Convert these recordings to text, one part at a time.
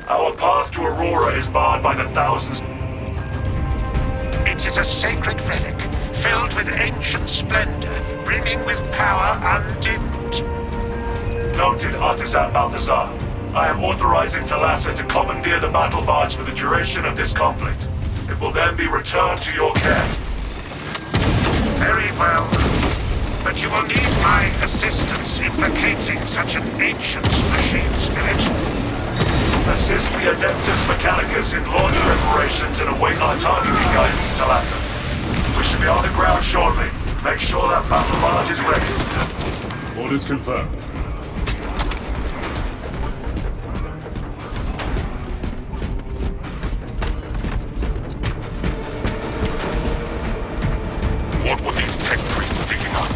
Our path to Aurora is barred by the thousands. It is a sacred relic, filled with ancient splendor, brimming with power undimmed. Noted, Artisan Balthazar. I am authorizing Talassa to commandeer the battle barge for the duration of this conflict. It will then be returned to your care. Very well. But you will need my assistance in placating such an ancient machine spirit. Assist the Adeptus Mechanicus in launch preparations and await our targeting guidance, Talassa. We should be on the ground shortly. Make sure that battle barge is ready. Orders confirmed. What were these tech priests sticking up?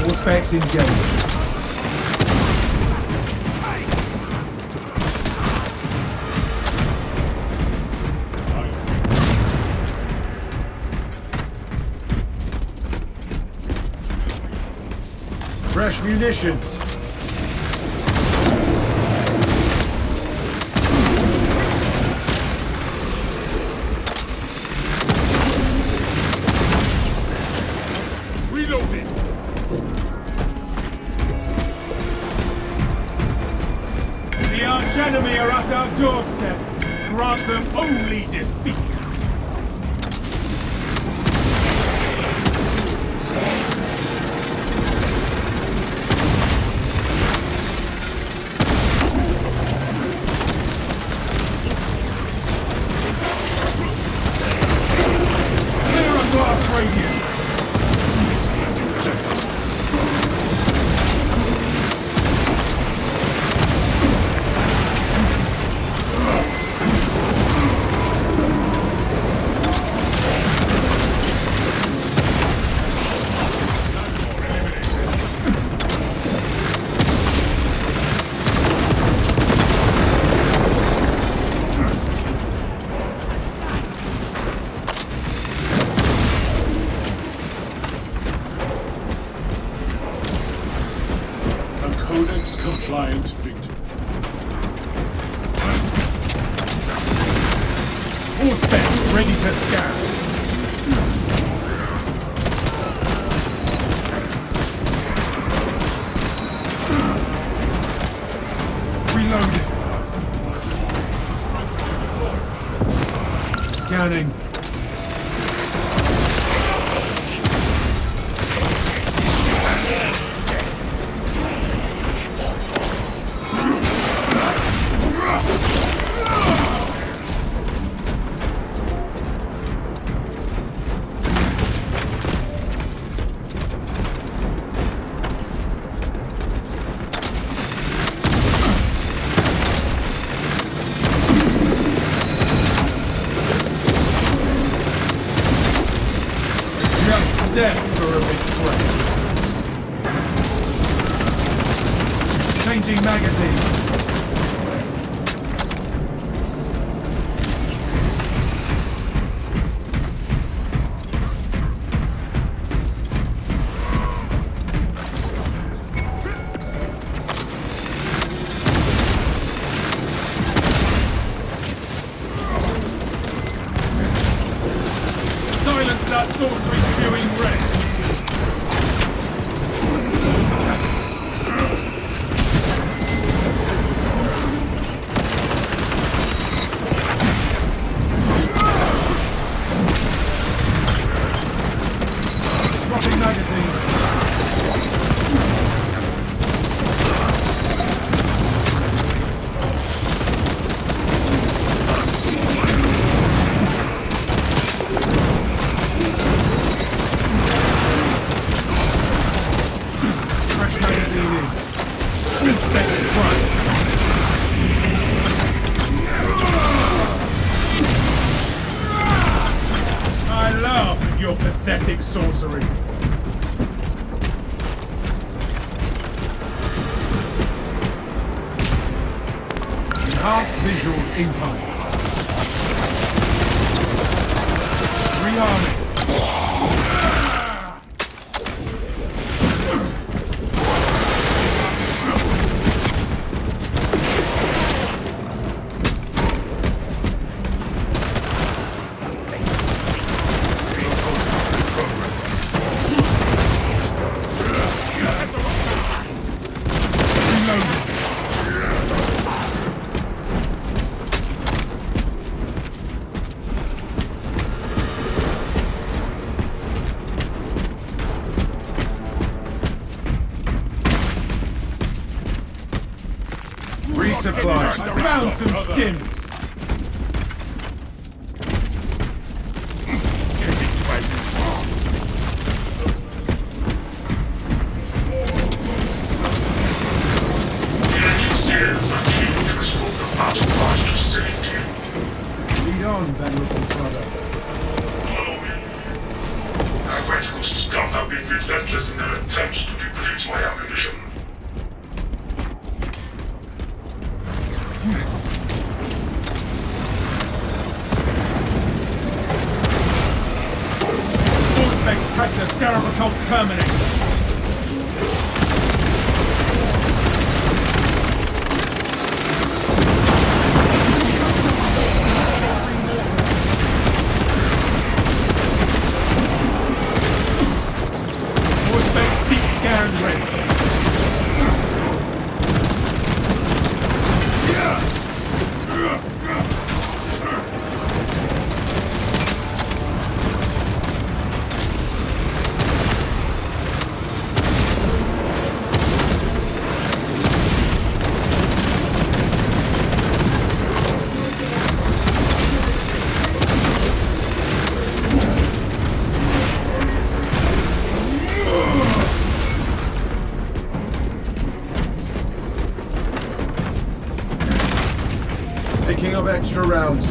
All specs engaged. Fresh munitions. Reloading. The archenemy are at our doorstep. Grant them only defeat. Clear a blast radius. Codex-compliant victory. All specs ready to scan. Reloading. Scanning. Death for a betrayal. Changing magazine. Silence that sorcery spewing wretch! sorcery. Enhanced visuals incoming. Rearming. Resupply. I found some stims. The engineers are keen to escort the battle barge to safety. Lead on, venerable brother. Follow me. Heretical scum have been relentless in their attempts to deplete my ammunition. Auspex Tractor Scarab Cult terminated. Auspex Deep Scare and ready. Picking up extra rounds.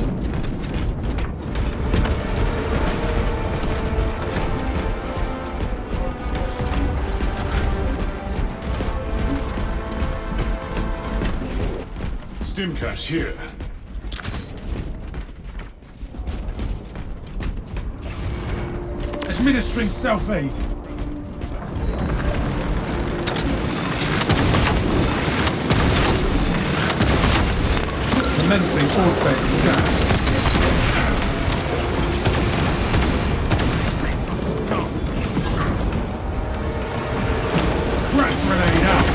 Stim cache here. Administering self-aid. Commencing Auspex scan. Crack grenade out.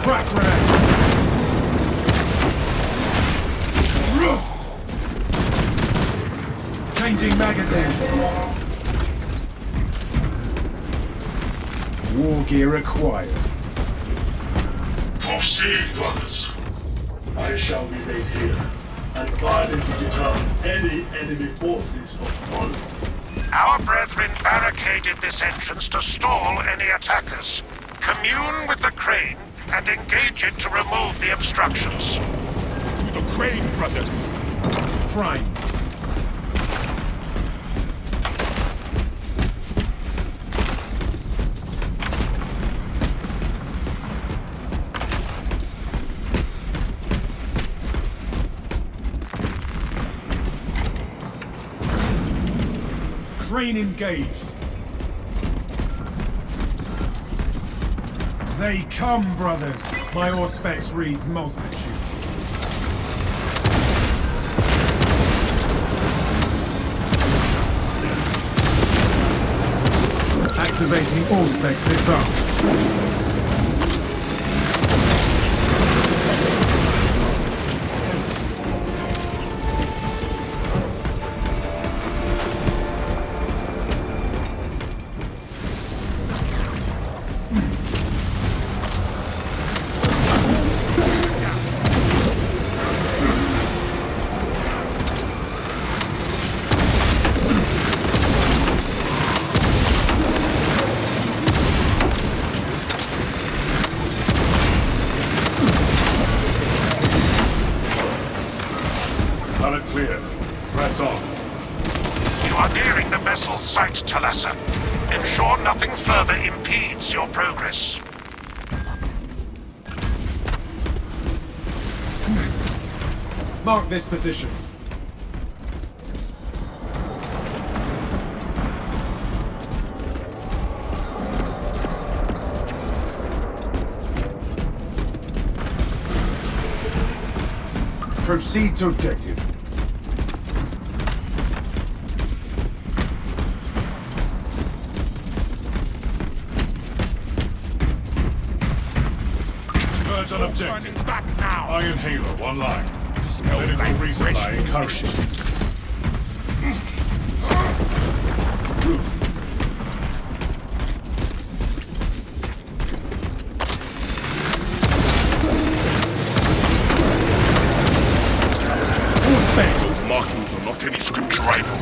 Crack grenade! Changing magazine. War gear acquired. Proceed, brothers. I shall remain here and violently deter any enemy forces from following. Our brethren barricaded this entrance to stall any attackers. Commune with the crane and engage it to remove the obstructions. To the crane, brothers! Prime. Crane engaged. They come, brothers. My Auspex reads multitudes. Activating Allspec's advantage. Pallet clear. Press on. You are nearing the vessel's site, Talassa. Ensure nothing further impedes your progress. Mark this position. Proceed to objective. Converge on objective. Turning back now. Iron Halo, one line. Smells Medical like resupply fresh encouraged. Those markings are not any script rival.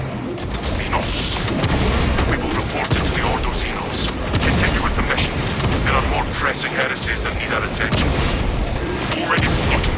Xenos. We will report it to the Ordo Xenos. Continue with the mission. There are more pressing heresies that need our attention. Already forgotten.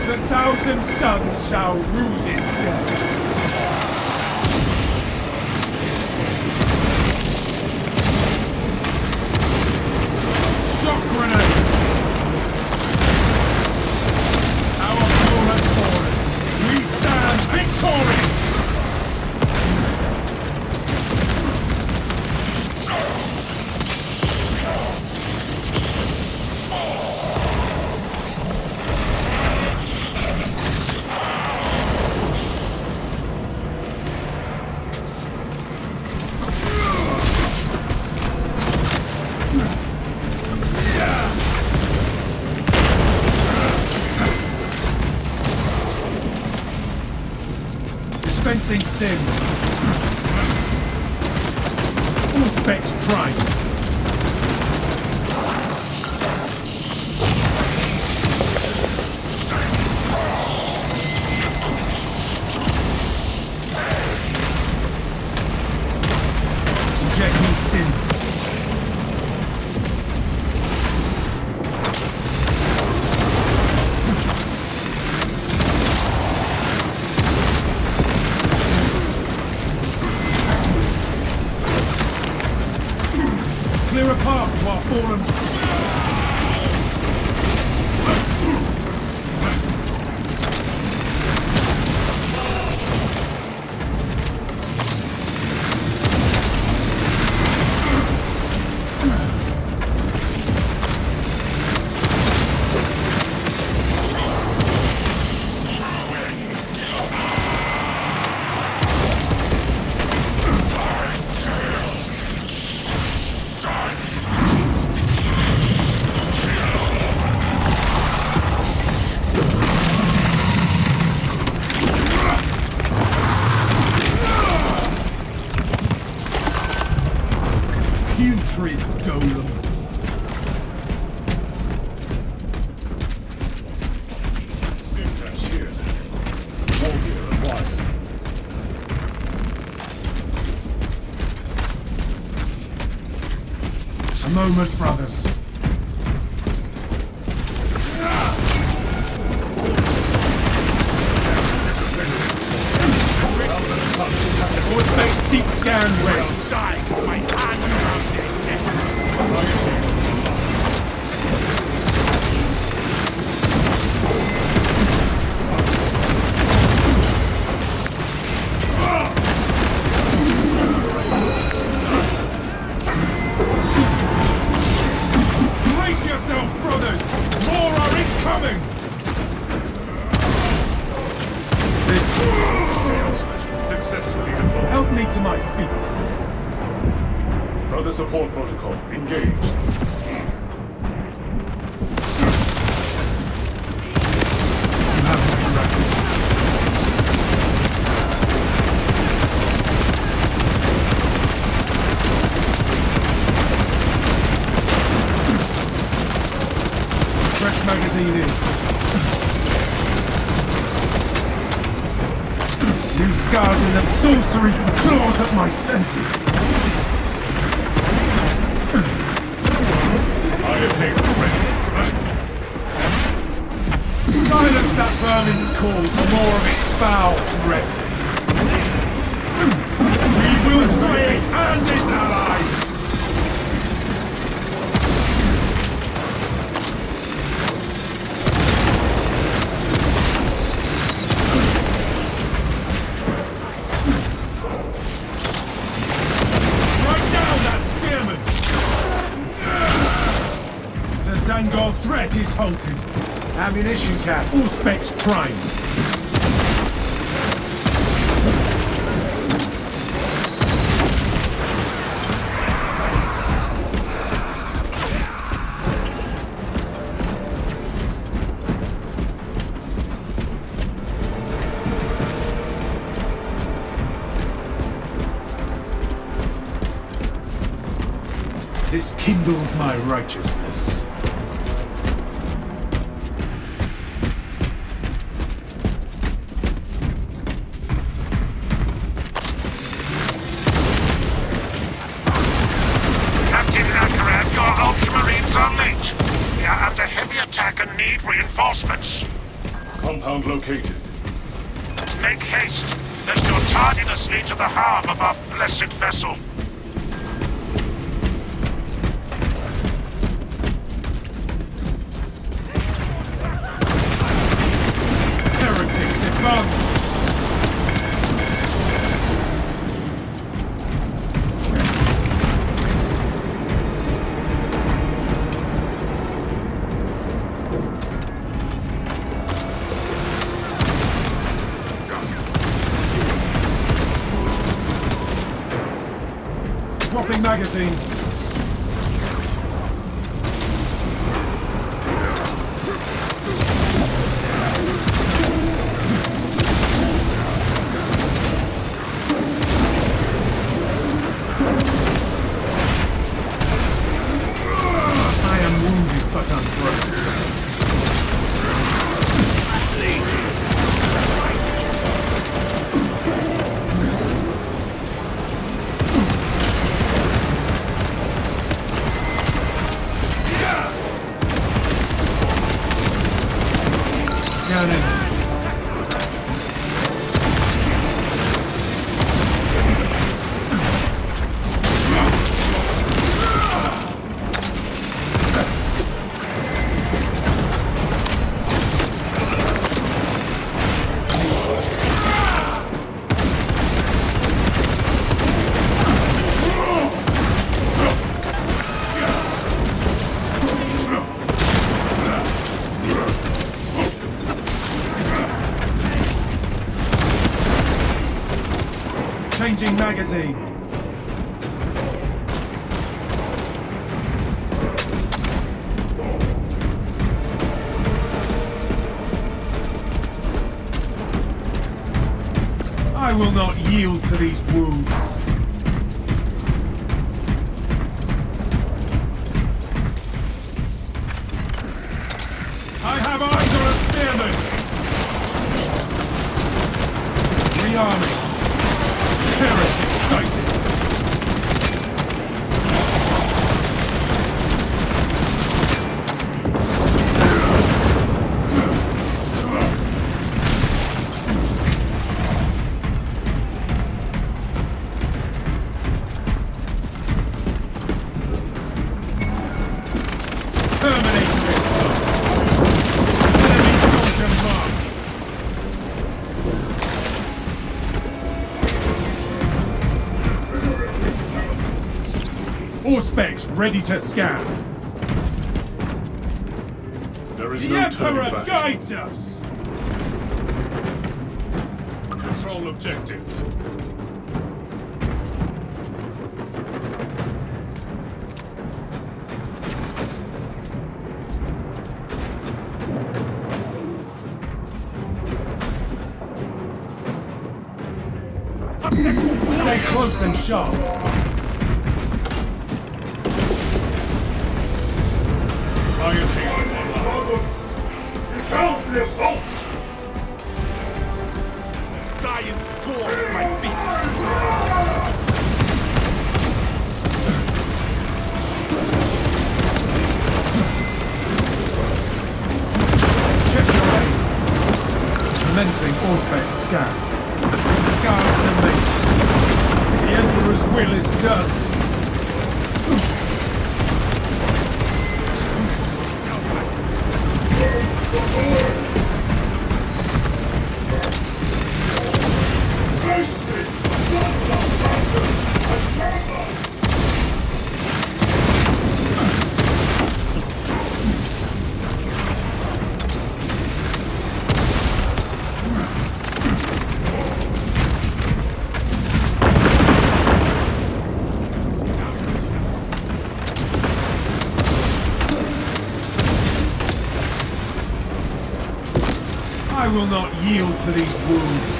The 1,000 suns shall rule this day. Shock grenade! Our foe has fallen. We stand victorious! Dispensing stims. All specs prime. Injecting stims. Clear a path to our fallen. Putrid golem. Stim cache here. All gear acquired. A moment, brothers. scan ready. Die with my hand around their neck. Brace yourself, brothers! More are incoming! Successfully deployed. Help me to my feet. Brother support protocol engaged. Fresh magazine in. New scars in them. Sorcery claws at my senses. I have hit ready. Silence that vermin's call for more of its foul breath. We will slay it and its allies! Strike down that spearman! The Zangor threat is halted. Ammunition cap, all specs prime. This kindles my righteousness. Captain Nakarad, your Ultramarines are late. We are under heavy attack and need reinforcements. Compound located. Make haste. There's no tardiness lead to the harm of our blessed vessel. Heretics advance! Swapping magazine. I am wounded but unbroken. Scanning. Changing magazine. I will not yield to these wounds. I have eyes on a spearman. Rearming. Heretic sighted. All specs ready to scan. There is The no turning Emperor back. guides us! Control objective. Stay close and sharp. Iron Hand. Brothers, repel the assault! Die in scorn at my feet! Check your aim. Commencing all specs scan. Scars the nation. The Emperor's will is done. I will not yield to these wounds.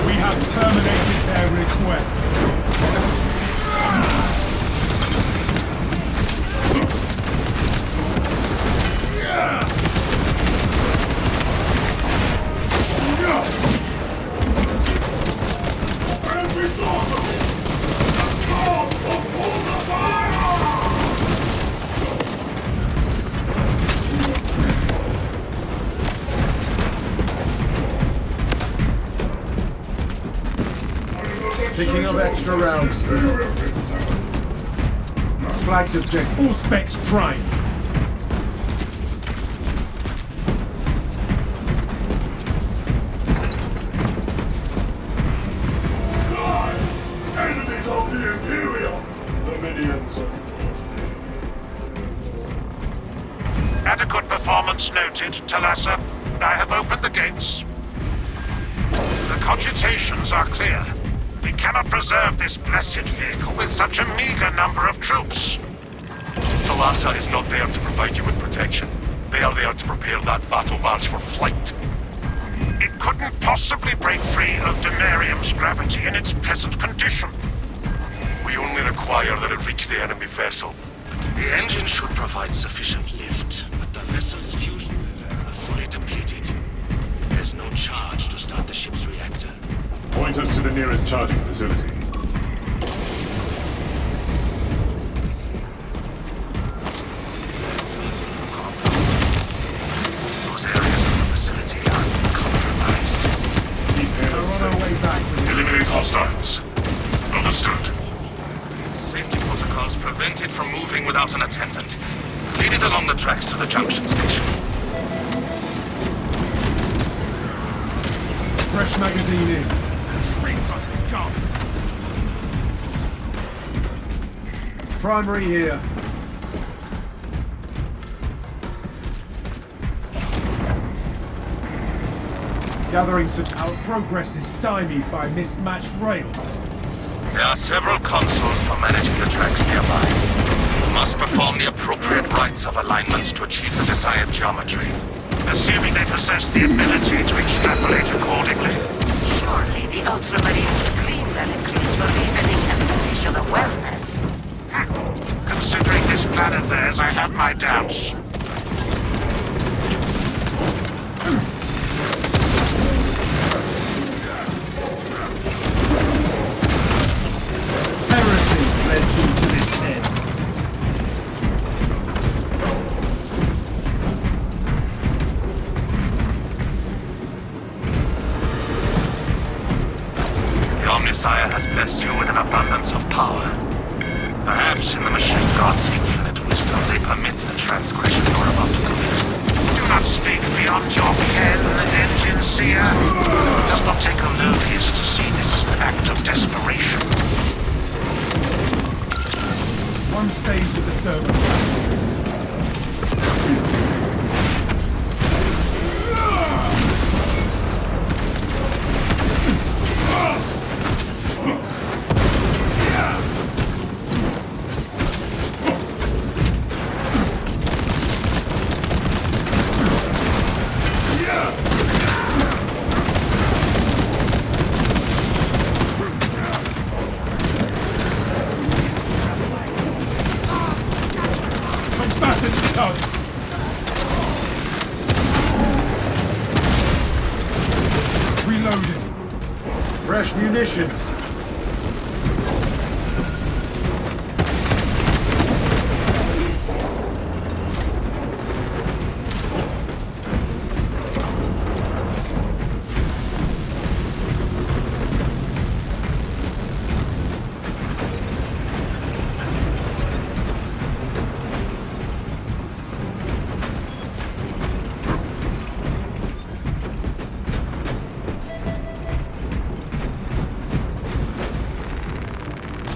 We have terminated their request. Picking up extra rounds. Flagged object. All specs prime. Enemies of the Imperial! The minions of Adequate performance noted, Talassa. I have opened the gates. The cogitations are clear. We cannot preserve this blessed vehicle with such a meager number of troops. Talassa is not there to provide you with protection. They are there to prepare that battle barge for flight. It couldn't possibly break free of Denarium's gravity in its present condition. We only require that it reach the enemy vessel. The engine should provide sufficient lift, but the vessel's fusion are fully depleted. There's no charge to start the ship's reactor. Point us to the nearest charging facility. Those areas of the facility are compromised. Keep We're payload on our safe. way back. Eliminate hostiles. Understood. Safety protocols prevent it from moving without an attendant. Lead it along the tracks to the junction station. Fresh magazine in. Traitor scum! Primary here. Gathering some. Our progress is stymied by mismatched rails. There are several consoles for managing the tracks nearby. You must perform the appropriate rites of alignment to achieve the desired geometry. Assuming they possess the ability to extrapolate accordingly. Surely the Ultramarine screen that includes your reasoning and spatial awareness. Considering this plan of theirs, I have my doubts. Heresy led you to this end. The Omnisire has blessed you with an abundance of power. Perhaps in the machine god's infinite wisdom they permit the transgression you're about to commit. Do not speak beyond your pen, engine seer. It does not take a Luvius to see this act of desperation. One stays with the servant. Combatant tugs! Reloading. Fresh munitions.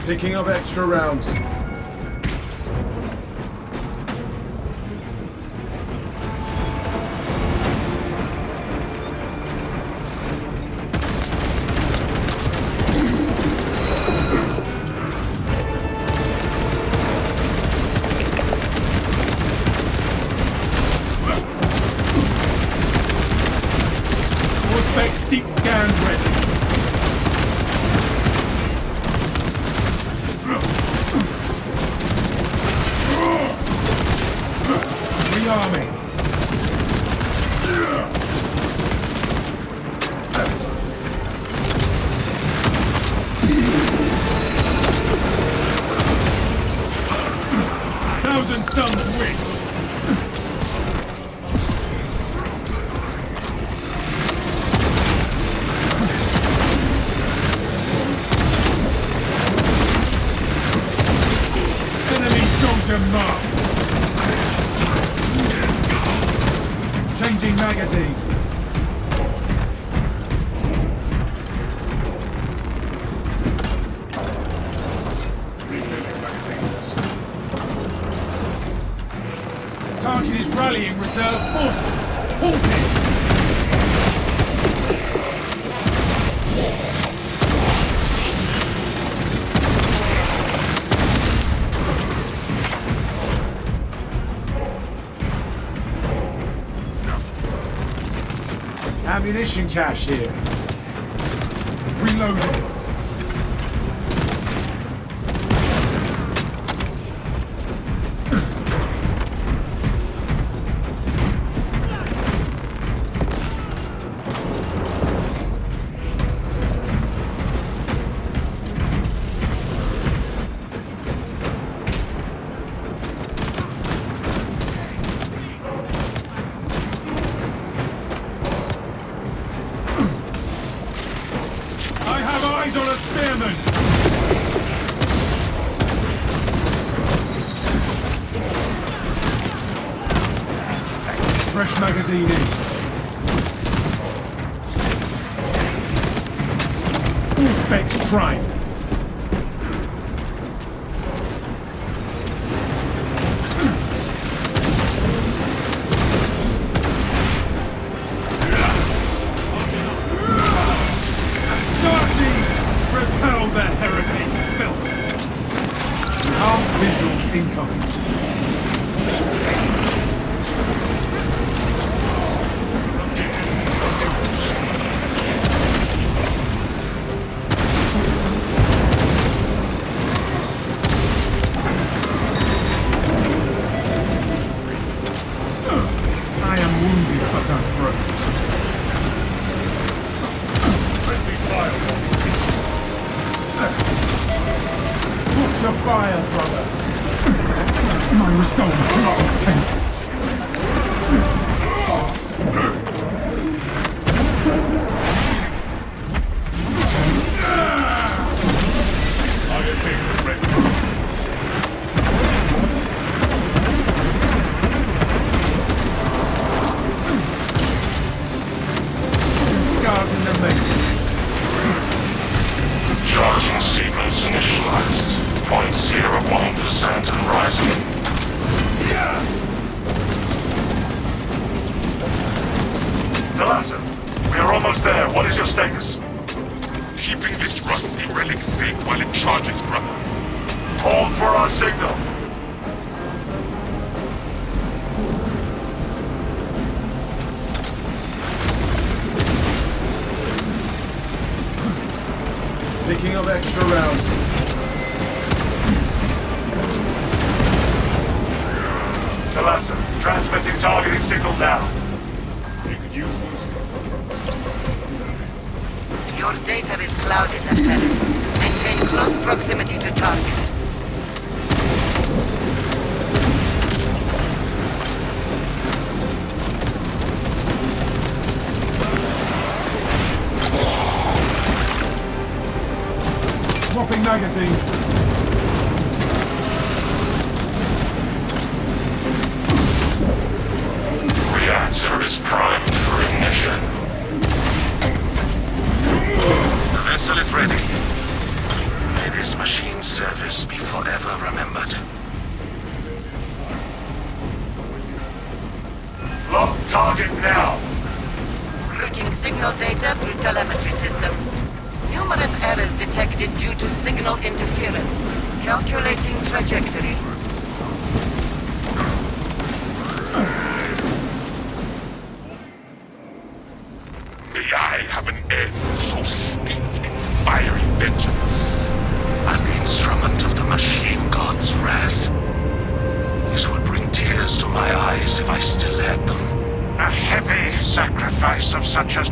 Picking up extra rounds. Auspex deep scan ready. Army. Thousand Suns Witch. Enemy soldier marked. Changing magazine. Refilling magazines. Target is rallying reserve forces. Halted! Ammunition cache here. Reloading. Eyes on a spearman! Fresh magazine in. All specs primed. Repel the heretic filth! Enhanced visuals incoming. I am wounded but unbroken. Friendly fire. Watch your fire, brother! My resolve cannot attempt. Iron Maiden ready. initialized. 0.01% and rising. Talassa, we are almost there. What is your status? Keeping this rusty relic safe while it charges, brother. Hold for our signal. Picking up extra rounds. Talassa, transmitting targeting signal now. You could use those. Your data is clouded, Lieutenant. Maintain close proximity to target. Swapping magazine. Reactor is primed for ignition. The vessel is ready. May this machine's service be forever remembered. Lock target now. Routing signal data through telemetry systems. Numerous errors detected due to signal interference. Calculating trajectory. May I have an end so steeped in fiery vengeance. An instrument of the machine god's wrath. This would bring tears to my eyes if I still had them. A heavy sacrifice of such as